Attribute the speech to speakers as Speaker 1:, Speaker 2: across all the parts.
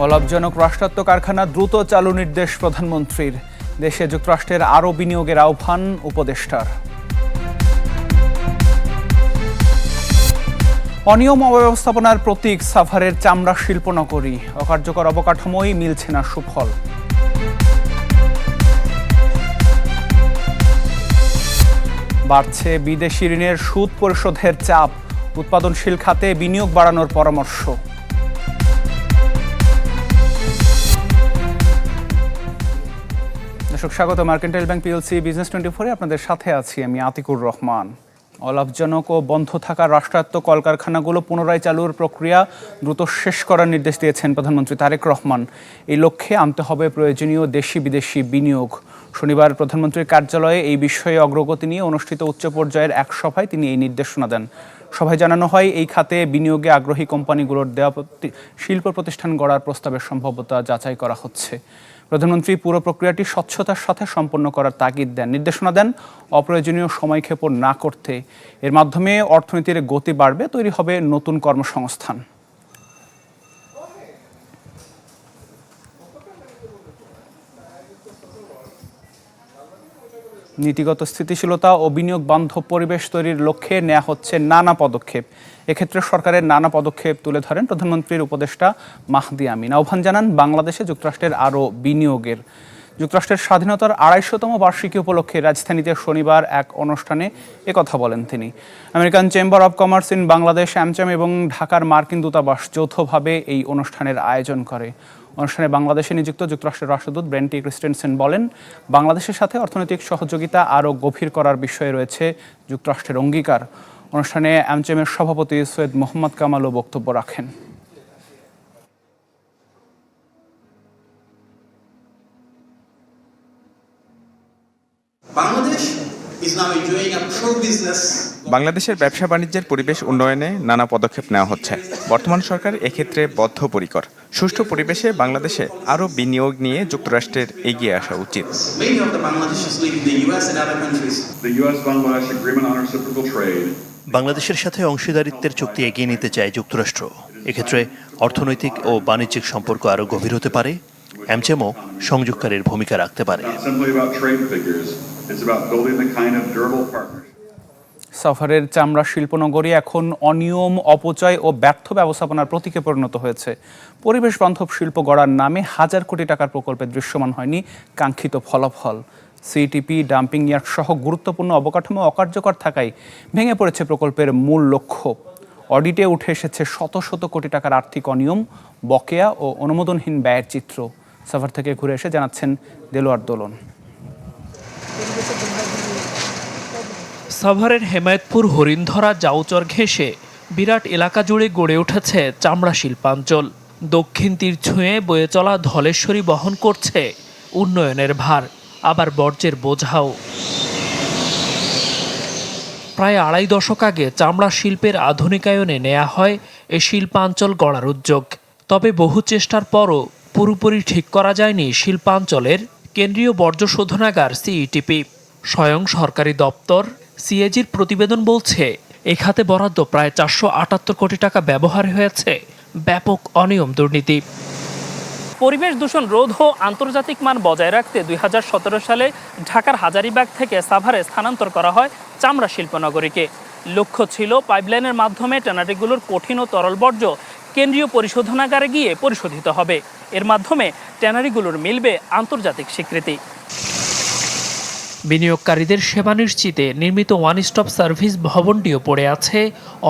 Speaker 1: অলাভজনক রাষ্ট্রায়ত্ত কারখানা দ্রুত চালু নির্দেশ প্রধানমন্ত্রীর। দেশে যুক্তরাষ্ট্রের আরও বিনিয়োগের আহ্বান উপদেষ্টার। অনিয়ম অব্যবস্থাপনার প্রতীক সাভারের চামড়া শিল্পনগরী। অকার্যকর অবকাঠামোই মিলছে না সুফল। বাড়ছে বিদেশি ঋণের সুদ পরিশোধের চাপ। উৎপাদনশীল খাতে বিনিয়োগ বাড়ানোর পরামর্শ। দর্শক স্বাগত মার্কেন্টাইল ব্যাংক পিএলসি বিজনেস 24-এ আপনাদের সাথে আছি আমি আতিকুর রহমান। অলাভজনক ও বন্ধ থাকা রাষ্ট্রায়ত্ত কলকারখানাগুলো পুনরায় চালুর প্রক্রিয়া দ্রুত শেষ করার নির্দেশ দিয়েছেন প্রধানমন্ত্রী তারেক রহমান। এই লক্ষ্যে আনতে হবে প্রয়োজনীয় দেশি বিদেশি বিনিয়োগ। শনিবার প্রধানমন্ত্রীর কার্যালয়ে এই বিষয়ে অগ্রগতি নিয়ে অনুষ্ঠিত উচ্চ পর্যায়ের এক সভায় তিনি এই নির্দেশনা দেন। সভায় জানানো হয়, এই খাতে বিনিয়োগে আগ্রহী কোম্পানিগুলোর দেওয়া শিল্প প্রতিষ্ঠান গড়ার প্রস্তাবের সম্ভাব্যতা যাচাই করা হচ্ছে। প্রধানমন্ত্রী পুরো প্রক্রিয়াটি স্বচ্ছতার সাথে সম্পন্ন করার তাগিদ দেন। নির্দেশনা দেন অপ্রয়োজনীয় সময়ক্ষেপণ না করতে। এর মাধ্যমে অর্থনীতির গতি বাড়বে, তৈরি হবে নতুন কর্মসংস্থান। নীতিগত স্থিতিশীলতা ও বিনিয়োগ বান্ধব পরিবেশ তৈরির লক্ষ্যে নেওয়া হচ্ছে নানা পদক্ষেপ। এক্ষেত্রে সরকারের নানা পদক্ষেপ তুলে ধরেন প্রধানমন্ত্রীর উপদেষ্টা মাহদি আমিন। আহ্বান জানান বাংলাদেশে যুক্তরাষ্ট্রের আরও বিনিয়োগের। যুক্তরাষ্ট্রের স্বাধীনতার 250তম বার্ষিকী উপলক্ষে রাজধানীতে শনিবার এক অনুষ্ঠানে একথা বলেন তিনি। American chamber of commerce in Bangladesh AmCham এবং ঢাকার মার্কিন দূতাবাস যৌথভাবে এই অনুষ্ঠানের আয়োজন করে। অনুষ্ঠানে বাংলাদেশে নিযুক্ত যুক্তরাষ্ট্রের রাষ্ট্রদূত ব্রেন্টি ক্রিস্টেনসেন বলেন, বাংলাদেশের সাথে অর্থনৈতিক সহযোগিতা আরও গভীর করার বিষয়ে রয়েছে যুক্তরাষ্ট্রের অঙ্গীকার। অনুষ্ঠানে অ্যামচেমের সভাপতি সৈয়দ মোহাম্মদ কামালও বক্তব্য রাখেন।
Speaker 2: বাংলাদেশের ব্যবসা বাণিজ্যের পরিবেশ উন্নয়নে নানা পদক্ষেপ নেওয়া হচ্ছে। বর্তমান সরকার এক্ষেত্রে বদ্ধপরিকর। সুষ্ঠু পরিবেশে বাংলাদেশে আরও বিনিয়োগ নিয়ে যুক্তরাষ্ট্রের এগিয়ে আসা উচিত।
Speaker 3: বাংলাদেশের সাথে অংশীদারিত্বের চুক্তি এগিয়ে নিতে চায় যুক্তরাষ্ট্র। এক্ষেত্রে অর্থনৈতিক ও বাণিজ্যিক সম্পর্ক আরও গভীর হতে পারে। অ্যামচেমও সংযোগকারীর ভূমিকা রাখতে পারে।
Speaker 1: সাভারের চামড়া শিল্পনগরী এখন অনিয়ম, অপচয় ও ব্যর্থ ব্যবস্থাপনার প্রতীকে পরিণত হয়েছে। পরিবেশ বান্ধব শিল্প গড়ার নামে হাজার কোটি টাকার প্রকল্পে দৃশ্যমান হয়নি কাঙ্ক্ষিত ফলাফল। সিটিপি, ডাম্পিং ইয়ার্ড সহ গুরুত্বপূর্ণ অবকাঠামো অকার্যকর থাকায় ভেঙে পড়েছে প্রকল্পের মূল লক্ষ্য। অডিটে উঠে এসেছে শত শত কোটি টাকার আর্থিক অনিয়ম, বকেয়া ও অনুমোদনহীন ব্যয়ের চিত্র। সাভার থেকে ঘুরে এসে জানাচ্ছেন দেলোয়ার দোলন।
Speaker 4: সাভারের হেমায়েতপুর হরিণধরা জাউচর ঘেঁষে বিরাট এলাকা জুড়ে গড়ে উঠেছে চামড়া শিল্পাঞ্চল। দক্ষিণ তীর ছুঁয়ে বয়ে চলা ধলেশ্বরী বহন করছে উন্নয়নের ভার, আবার বর্জ্যের বোঝাও। প্রায় 2.5 দশক আগে চামড়া শিল্পের আধুনিকায়নে নেওয়া হয় এ শিল্পাঞ্চল গড়ার উদ্যোগ। তবে বহু চেষ্টার পরও পুরোপুরি ঠিক করা যায়নি শিল্পাঞ্চলের কেন্দ্রীয় বর্জ্য শোধনাগার সিইটিপি। স্বয়ং সরকারি দপ্তর সিএজির প্রতিবেদন বলছে, এ খাতে বরাদ্দ প্রায় 478 কোটি টাকা ব্যবহার হয়েছে ব্যাপক অনিয়ম, দুর্নীতি। পরিবেশ দূষণ রোধ ও আন্তর্জাতিক মান বজায় রাখতে 2017 সালে ঢাকার হাজারীবাগ থেকে সাভারে স্থানান্তর করা হয় চামড়া শিল্পনগরীকে। লক্ষ্য ছিল পাইপলাইনের মাধ্যমে ট্যানারিগুলোর কঠিন ও তরল বর্জ্য কেন্দ্রীয় পরিশোধনাগারে গিয়ে পরিশোধিত হবে। এর মাধ্যমে ট্যানারিগুলোর মিলবে আন্তর্জাতিক স্বীকৃতি। বিনিয়োগকারীদের সেবা নিশ্চিতে নির্মিত ওয়ান স্টপ সার্ভিস ভবনটিও পড়ে আছে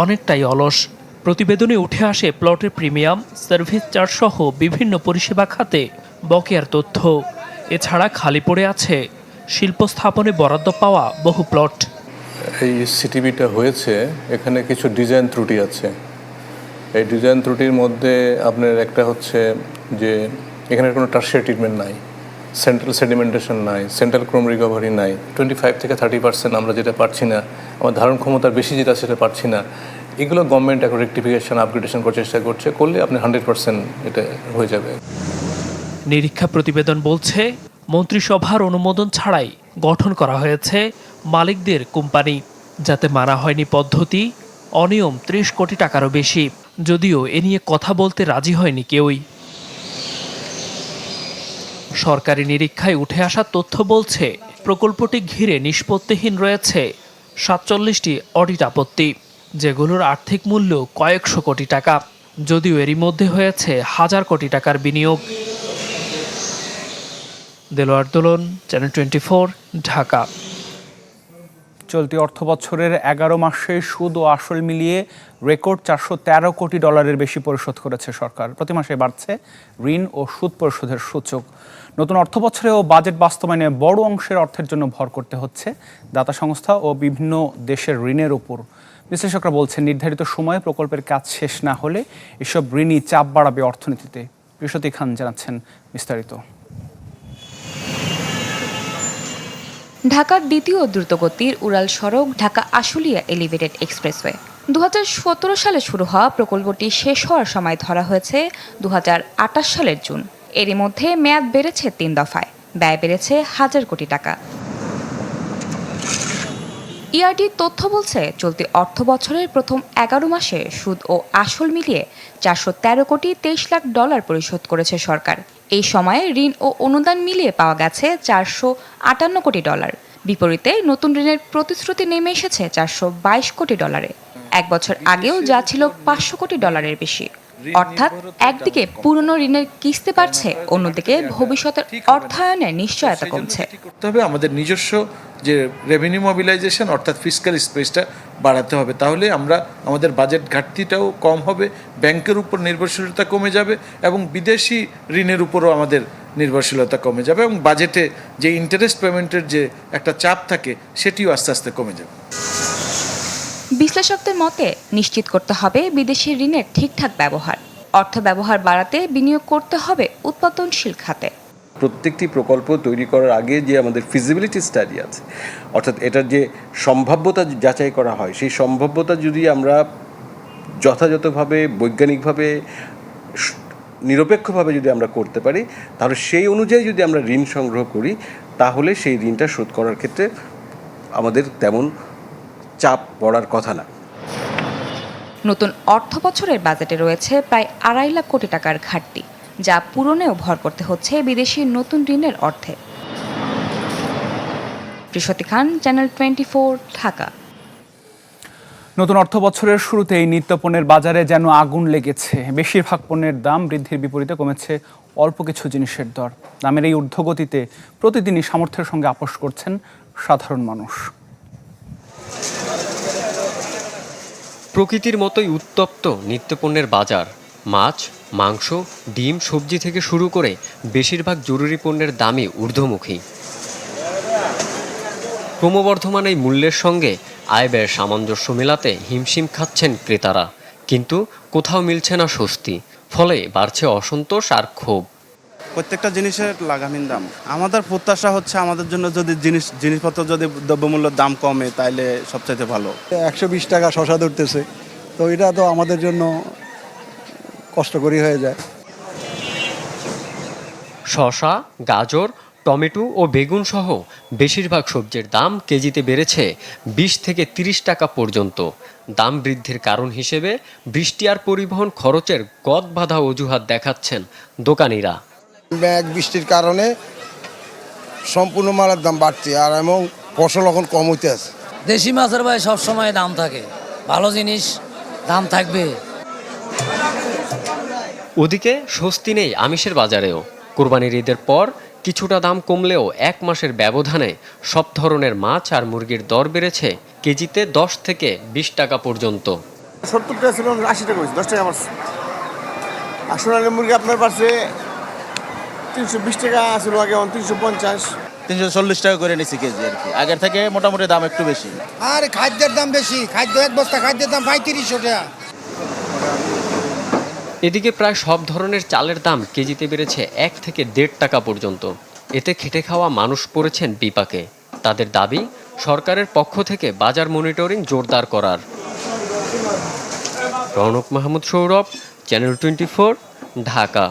Speaker 4: অনেকটাই অলস। প্রতিবেদনে উঠে আসে প্লটের প্রিমিয়াম, সার্ভিস চার্জ সহ বিভিন্ন পরিষেবা খাতে বকেয়ার তথ্য। এছাড়া খালি পড়ে আছে শিল্প স্থাপনে বরাদ্দ পাওয়া বহু প্লট।
Speaker 5: এই সিটিপিটা হয়েছে, এখানে কিছু ডিজাইন ত্রুটি আছে। এই ডিজাইন ত্রুটির মধ্যে আপনার একটা হচ্ছে যে এখানে কোনো টার্সিয়ারি ট্রিটমেন্ট নাই, সেন্ট্রাল সেডিমেন্টেশন নাই, সেন্ট্রাল ক্রোম রিকভারি নাই। 25 থেকে 30% আমরা যেটা পাচ্ছি না, আমার ধারণ ক্ষমতার বেশি যেটা সেটা পাচ্ছি না। এগুলো গভর্নমেন্ট এখন রেকটিফিকেশন, আপগ্রেডেশন করার চেষ্টা করলে আপনি 100% এটা হয়ে যাবে।
Speaker 4: নিরীক্ষা প্রতিবেদন বলছে, মন্ত্রিসভার অনুমোদন ছাড়াই গঠন করা হয়েছে মালিকদের কোম্পানি, যাতে মানা হয়নি পদ্ধতি। অনিয়ম 30 কোটি টাকারও বেশি, যদিও এ নিয়ে কথা বলতে রাজি হয়নি কেউই। সরকারি নিরীক্ষায় উঠে আসা তথ্য বলছে প্রকল্পটি ঘিরে নিষ্পত্তিহীন রয়েছে ৪৭টি অডিট আপত্তি, যেগুলোর আর্থিক মূল্য কয়েকশো কোটি টাকা, যদিও এরই মধ্যে হয়েছে হাজার কোটি টাকার বিনিয়োগ। দেলোয়ার দোলন, চ্যানেল 24, ঢাকা।
Speaker 1: চলতি অর্থবছরের 11 মাসে সুদ ও আসল মিলিয়ে রেকর্ড $413 কোটি বেশি পরিশোধ করেছে সরকার। প্রতি মাসে বাড়ছে ঋণ ও সুদ পরিশোধের সূচক। নতুন অর্থবছরেও বাজেট বাস্তবায়নে বড় অংশের অর্থের জন্য ভর করতে হচ্ছে দাতা সংস্থা ও বিভিন্ন দেশের ঋণের উপর। বিশ্লেষকরা বলছেন, নির্ধারিত সময়ে প্রকল্পের কাজ শেষ না হলে এসব ঋণই চাপ বাড়াবে অর্থনীতিতে। প্রিয়সতী খান জানাচ্ছেন বিস্তারিত।
Speaker 6: ঢাকার দ্বিতীয় দ্রুতগতির উড়াল সড়ক ঢাকা আশুলিয়া এলিভেটেড এক্সপ্রেসওয়ে 2017 সালে শুরু হওয়া প্রকল্পটি শেষ হওয়ার সময় ধরা হয়েছে 2028 সালের জুন। এরই মধ্যে মেয়াদ বেড়েছে 3 দফায়, ব্যয় বেড়েছে হাজার কোটি টাকা। ইআরডির তথ্য বলছে, চলতি অর্থ বছরের প্রথম 11 মাসে সুদ ও আসল মিলিয়ে $413 কোটি 23 লাখ পরিশোধ করেছে সরকার। এই সময়ে ঋণ ও অনুদান মিলিয়ে পাওয়া গেছে $458 কোটি। বিপরীতে নতুন ঋণের প্রতিশ্রুতি নেমে এসেছে $422 কোটি। এক বছর আগেও যা ছিল $500 কোটি বেশি। অর্থাৎ একদিকে পুরনো ঋণের কিস্তি বাড়ছে, অন্যদিকে ভবিষ্যতের অর্থায়নের নিশ্চয়তা কমছে।
Speaker 7: তবে আমাদের নিজস্ব যে রেভিনিউ মোবিলাইজেশন অর্থাৎ ফিসক্যাল স্পেসটা বাড়াতে হবে, তাহলে আমরা আমাদের বাজেট ঘাটতিটাও কম হবে, ব্যাংকের উপর নির্ভরশীলতা কমে যাবে এবং বিদেশি ঋণের উপরও আমাদের নির্ভরশীলতা কমে যাবে এবং বাজেটে যে ইন্টারেস্ট পেমেন্টের যে একটা চাপ থাকে সেটিও আস্তে আস্তে কমে যাবে।
Speaker 6: বিশ্লেষকদের মতে, নিশ্চিত করতে হবে বিদেশি ঋণের ঠিকঠাক ব্যবহার। অর্থ ব্যবহার বাড়াতে বিনিয়োগ করতে হবে উৎপাদনশীল খাতে।
Speaker 8: প্রত্যেকটি প্রকল্প তৈরি করার আগে যে আমাদের ফিজিবিলিটি স্টাডি আছে, অর্থাৎ এটার যে সম্ভাব্যতা যাচাই করা হয়, সেই সম্ভাব্যতা যদি আমরা যথাযথভাবে বৈজ্ঞানিকভাবে নিরপেক্ষভাবে যদি আমরা করতে পারি, তাহলে সেই অনুযায়ী যদি আমরা ঋণ সংগ্রহ করি, তাহলে সেই ঋণটা শোধ করার ক্ষেত্রে আমাদের তেমন চাপ পড়ার কথা না।
Speaker 6: নতুন অর্থ বছরের বাজেটে রয়েছে প্রায় $2.5 লাখ কোটি টাকার ঘাটতি, যা পূরণেও ভর করতে হচ্ছে বিদেশি নতুন ঋণের অর্থে। প্রিয়সতী খান, চ্যানেল 24, ঢাকা।
Speaker 1: নতুন অর্থ বছরের শুরুতেই নিত্যপণ্যের বাজারে যেন আগুন লেগেছে। বেশিরভাগ পণ্যের দাম বৃদ্ধির বিপরীতে কমেছে অল্প কিছু জিনিসের দর। দামের এই ঊর্ধ্বগতিতে প্রতিদিনই সামর্থ্যের সঙ্গে আপোস করছেন সাধারণ মানুষ।
Speaker 9: প্রকৃতির মতোই উত্তপ্ত নিত্যপণ্যের বাজার। মাছ, মাংস, ডিম, সবজি থেকে শুরু করে বেশিরভাগ জরুরি পণ্যের দামই ঊর্ধ্বমুখী। ক্রমবর্ধমান এই মূল্যের সঙ্গে আয় ব্যয়ের সামঞ্জস্য মেলাতে হিমশিম খাচ্ছেন ক্রেতারা, কিন্তু কোথাও মিলছে না স্বস্তি। ফলে বাড়ছে অসন্তোষ আর ক্ষোভ।
Speaker 10: প্রত্যেকটা জিনিসের লাগামহীন দাম। আমাদের প্রত্যাশা হচ্ছে আমাদের জন্য যদি জিনিসপত্র যদি দ্রব্যমূল্যের দাম কমে, তাইলে সবচাইতে ভালো।
Speaker 11: 120 টাকা শশা ধরতেছে, তো এটা তো আমাদের জন্য কষ্টকরই হয়ে যায়।
Speaker 9: শসা, গাজর, টমেটো ও বেগুন সহ বেশিরভাগ সবজির দাম কেজিতে বেড়েছে 20 থেকে 30 টাকা পর্যন্ত। দাম বৃদ্ধির কারণ হিসেবে বৃষ্টি আর পরিবহন খরচের গদ বাঁধা অজুহাত দেখাচ্ছেন দোকানিরা।
Speaker 11: ব্যাগ বৃষ্টির কারণে সম্পূর্ণ মালের দাম বাড়ছে, আর এবং ফসল এখন কম হইতে আছে।
Speaker 12: দেশি মাছের ভাই সবসময় দাম থাকে, ভালো জিনিস দাম থাকবে।
Speaker 9: ওদিকে স্বস্তি নেই আমিষের বাজারেও। কোরবানির ঈদের পর কিছুটা দাম কমলেও 1 মাসের ব্যবধানে সব ধরনের মাছ আর মুরগির দর বেড়েছে কেজিতে 10 থেকে 20 টাকা পর্যন্ত।
Speaker 13: 70 টাকা ছিল, 80 টাকা হয়েছে, 10 টাকা বাড়ছে। আর সোনালী মুরগি আপনার পাশে 320 টাকা ছিল আগে, 350,
Speaker 10: 340 টাকা করে নিচ্ছি কেজি আর কি। আগের থেকে মোটামুটি দাম একটু বেশি।
Speaker 11: আর খাদ্যের দাম বেশি, খাদ্য এক বস্তা খাদ্যের দাম 3500 টাকা।
Speaker 9: এদিকে প্রায় সব ধরনের চালের দাম কেজিতে বেড়েছে 1 থেকে 1.5 টাকা পর্যন্ত। এতে খেটে খাওয়া মানুষ পড়েছেন বিপাকে। তাদের দাবি, সরকারের পক্ষ থেকে বাজার মনিটরিং জোরদার করার। রৌনক মাহমুদ সৌরভ, চ্যানেল 24, ঢাকা।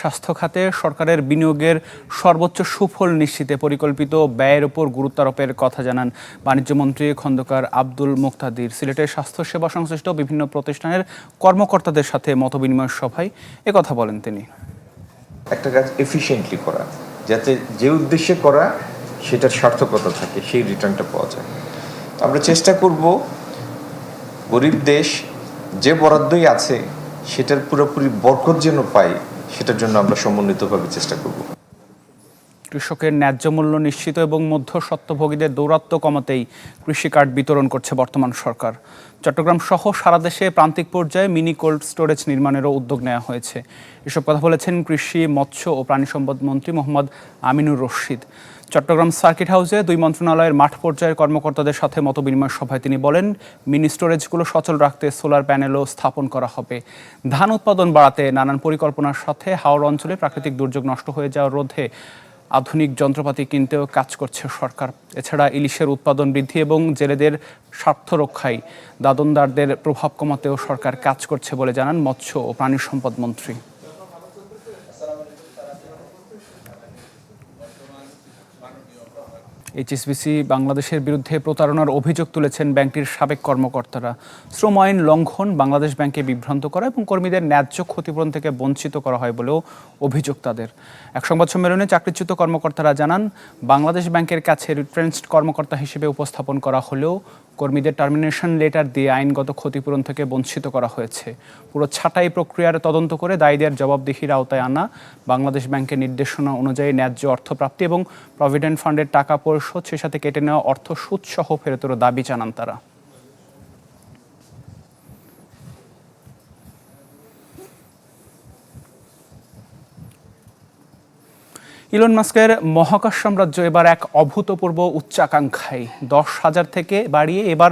Speaker 1: স্বাস্থ্য খাতে সরকারের বিনিয়োগের সর্বোচ্চ সুফল নিশ্চিতে পরিকল্পিত ব্যয়ের উপর গুরুত্ব আরোপের কথা জানান বাণিজ্যমন্ত্রী খন্দকার আব্দুল মুক্তাদির। সিলেটের স্বাস্থ্যসেবা সংশ্লিষ্ট বিভিন্ন প্রতিষ্ঠানের কর্মকর্তাদের সাথে মতবিনিময় সভায় একথা বলেন তিনি।
Speaker 14: একটা কাজ এফিশিয়েন্টলি করা, যাতে যে উদ্দেশ্যে করা সেটার সার্থকতা থাকে, সেই রিটার্নটা পাওয়া যায়। আমরা চেষ্টা করব গরিব দেশ যে বরাদ্দই আছে সেটার পুরোপুরি বরকত যেন পাই, সেটার জন্য আমরা সমন্বিতভাবে চেষ্টা করব।
Speaker 1: কৃষকের ন্যায্য মূল্য নিশ্চিত এবং মধ্যস্বত্বভোগীদের দৌরাত্ম্য কমাতেই কৃষি কার্ড বিতরণ করছে বর্তমান সরকার। চট্টগ্রাম সহ সারা দেশে প্রান্তিক পর্যায়ে মিনি কোল্ড স্টোরেজ নির্মাণেরও উদ্যোগ নেওয়া হয়েছে। এসব কথা বলেছেন কৃষি, মৎস্য ও প্রাণী সম্পদ মন্ত্রী মোহাম্মদ আমিনুর রশিদ। চট্টগ্রাম সার্কিট হাউসে 2 মন্ত্রণালয়ের মাঠ পর্যায়ের কর্মকর্তাদের সাথে মতবিনিময় সভায় তিনি বলেন, মিনি স্টোরেজগুলো সচল রাখতে সোলার প্যানেলও স্থাপন করা হবে। ধান উৎপাদন বাড়াতে নানান পরিকল্পনার সাথে হাওড় অঞ্চলে প্রাকৃতিক দুর্যোগ নষ্ট হয়ে যাওয়া রোধে আধুনিক যন্ত্রপাতি কিনতেও কাজ করছে সরকার। এছাড়া ইলিশের উৎপাদন বৃদ্ধি এবং জেলেদের স্বার্থ রক্ষায় দাদনদারদের প্রভাব কমাতেও সরকার কাজ করছে বলে জানান মৎস্য ও প্রাণী সম্পদ মন্ত্রী। এইচএসবিসি বাংলাদেশের বিরুদ্ধে প্রতারণার অভিযোগ তুলেছেন ব্যাংকটির সাবেক কর্মকর্তারা। শ্রম আইন লঙ্ঘন, বাংলাদেশ ব্যাংকে বিভ্রান্ত করা এবং কর্মীদের ন্যায্য ক্ষতিপূরণ থেকে বঞ্চিত করা হয় বলেও অভিযোগ তাদের। এক সংবাদ সম্মেলনে চাকরিচ্যুত কর্মকর্তারা জানান, বাংলাদেশ ব্যাংকের কাছে রিট্রেন্সড কর্মকর্তা হিসেবে উপস্থাপন করা হলেও কর্মীদের টার্মিনেশন লেটার দিয়ে আইনগত ক্ষতিপূরণ থেকে বঞ্চিত করা হয়েছে। পুরো ছাঁটাই প্রক্রিয়ার তদন্ত করে দায়ীদের জবাবদিহির আওতায় আনা, বাংলাদেশ ব্যাংকের নির্দেশনা অনুযায়ী ন্যায্য অর্থপ্রাপ্তি এবং প্রভিডেন্ট ফান্ডের টাকা পরিশোধ, সে সাথে কেটে নেওয়া অর্থ সুদসহ ফেরতেরও দাবি জানান তারা। ইলন মাস্কের মহাকাশ সাম্রাজ্য এবার এক অভূতপূর্ব উচ্চাকাঙ্ক্ষায়। 10,000 থেকে বাড়িয়ে এবার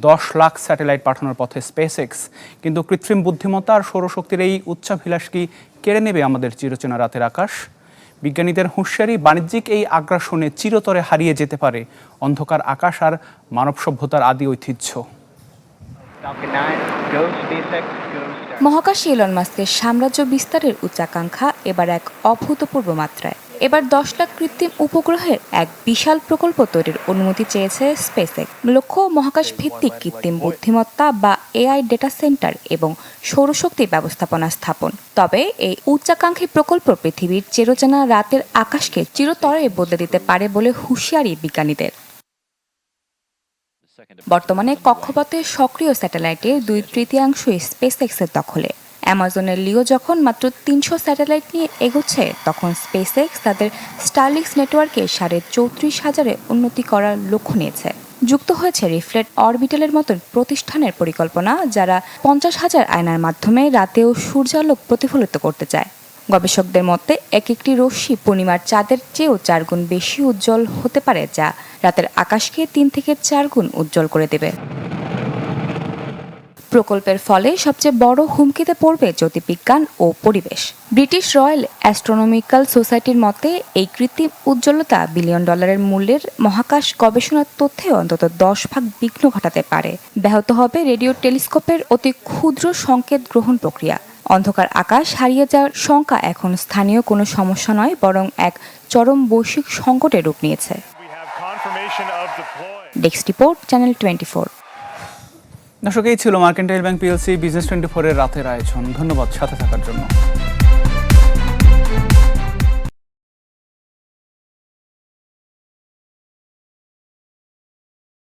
Speaker 1: 10 লাখ স্যাটেলাইট পাঠানোর পথে স্পেসএক্স। কিন্তু কৃত্রিম বুদ্ধিমত্তা আর সৌরশক্তির এই উচ্চাভিলাষ কি কেড়ে নেবে আমাদের চিরচেনা রাতের আকাশ? বিজ্ঞানীদের হুঁশিয়ারি, বাণিজ্যিক এই আগ্রাসনে চিরতরে হারিয়ে যেতে পারে অন্ধকার আকাশ আর মানব সভ্যতার আদি ঐতিহ্য।
Speaker 6: মহাকাশে ইলন মাস্কের সাম্রাজ্য বিস্তারের উচ্চাকাঙ্ক্ষা এবার এক অভূতপূর্ব মাত্রায়। এবার 10 লাখ কৃত্রিম উপগ্রহের এক বিশাল প্রকল্প তৈরির অনুমতি চেয়েছে স্পেসএক্স। লক্ষ্য মহাকাশ ভিত্তিক কৃত্রিম বুদ্ধিমত্তা বা এআই ডেটা সেন্টার এবং সৌরশক্তি ব্যবস্থাপনা স্থাপন। তবে এই উচ্চাকাঙ্ক্ষী প্রকল্প পৃথিবীর চিরচেনা রাতের আকাশকে চিরতরে বদলে দিতে পারে বলে হুঁশিয়ারি বিজ্ঞানীদের। বর্তমানে কক্ষপথে সক্রিয় স্যাটেলাইটের 2/3 স্পেসএক্সের দখলে। অ্যামাজনের লিও যখন মাত্র 300 স্যাটেলাইট নিয়ে এগোচ্ছে, তখন স্পেসএক্স তাদের স্টারলিংক নেটওয়ার্কে 34,500 উন্নতি করার লক্ষ্য নিয়েছে। যুক্ত হয়েছে রিফ্লেট অরবিটালের মতো প্রতিষ্ঠানের পরিকল্পনা, যারা 50,000 আয়নার মাধ্যমে রাতেও সূর্যালোক প্রতিফলিত করতে চায়। গবেষকদের মতে একটি রশ্মি পূর্ণিমার চাঁদের চেয়েও 4 গুণ বেশি উজ্জ্বল হতে পারে, যা রাতের আকাশকে 3 থেকে 4 গুণ উজ্জ্বল করে দেবে। প্রকল্পের ফলে সবচেয়ে বড় হুমকিতে পড়বে জ্যোতির্বিজ্ঞান ও পরিবেশ। ব্রিটিশ রয়্যাল অ্যাস্ট্রোনমিক্যাল সোসাইটির মতে এই কৃত্রিম উজ্জ্বলতা $1 বিলিয়ন মূল্যের মহাকাশ গবেষণার তথ্যে অন্তত 10 ভাগ বিঘ্ন ঘটাতে পারে। ব্যাহত হবে রেডিও টেলিস্কোপের অতি ক্ষুদ্র সংকেত গ্রহণ প্রক্রিয়া। অন্ধকার আকাশ হারিয়ে যাওয়ার শঙ্কা এখন স্থানীয় কোনো সমস্যা নয়, বরং এক চরম বৈশ্বিক সংকটের রূপ নিয়েছে। Desk report, channel 24।
Speaker 1: দর্শক, এই ছিল মার্কেন্টাইল ব্যাংক পিএলসি বিজনেস 24 এর রাতের আয়োজন। ধন্যবাদ সাথে থাকার জন্য।